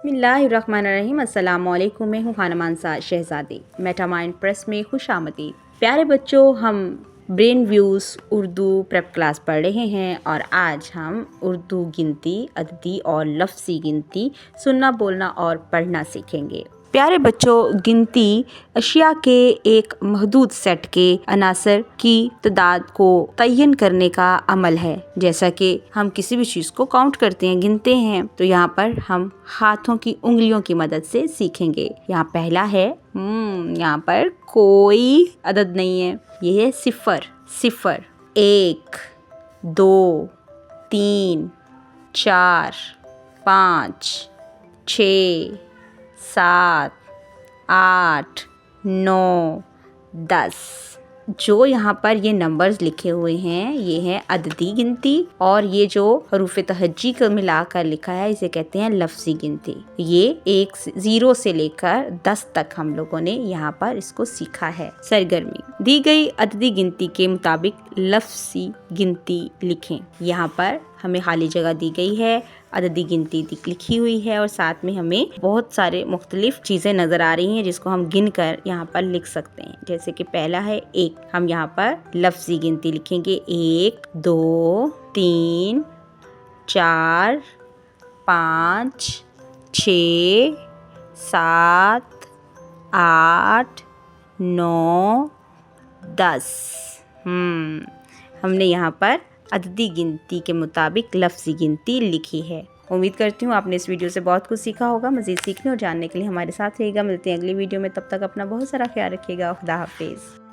बिस्मिल्लाहिर्रहमानिर्रहीम। अस्सलामुअलैकुम। मैं हूँ खाना मानसा शहज़ादी। मेटामाइंड प्रेस में खुशामदीद। प्यारे बच्चों, हम brain views Urdu prep class पढ़ रहे हैं और आज हम उर्दू गिनती, अददी और लफ्ज़ी गिनती सुनना, बोलना और पढ़ना सीखेंगे। प्यारे बच्चों, गिनती अशिया के एक महदूद सेट के अनासर की तादाद को तयन करने का अमल है। जैसा कि हम किसी भी चीज़ को काउंट करते हैं, गिनते हैं, तो यहाँ पर हम हाथों की उंगलियों की मदद से सीखेंगे। यहाँ पहला है, यहाँ पर कोई अदद नहीं है, ये है सिफर। सिफर 1 2 3 4 5 6 7 8 9 10। जो यहाँ पर ये नंबर्स लिखे हुए हैं, ये है अददी गिनती, और ये जो हरूफ तहज्जी को मिलाकर लिखा है, इसे कहते हैं लफ्ज़ी गिनती। ये 0 से लेकर 10 तक हम लोगों ने यहाँ पर इसको सीखा है। सरगर्मी, दी गई अददी गिनती के मुताबिक लफ्ज़ी गिनती लिखें। यहाँ पर हमें खाली जगह दी गई है, अददी गिनती लिखी हुई है और साथ में हमें बहुत सारे मुख्तलिफ चीज़ें नज़र आ रही हैं जिसको हम गिन कर यहाँ पर लिख सकते हैं। जैसे कि पहला है 1, हम यहाँ पर लफ्ज़ी गिनती लिखेंगे 1 2 3 4 5 6 7 8 9 10। हमने यहाँ पर अददी गिनती के मुताबिक लफ्ज़ी गिनती लिखी है। उम्मीद करती हूँ आपने इस वीडियो से बहुत कुछ सीखा होगा। मज़ीद सीखने और जानने के लिए हमारे साथ रहिएगा। मिलते हैं अगली वीडियो में, तब तक अपना बहुत सारा ख्याल रखिएगा। खुदा हाफिज़।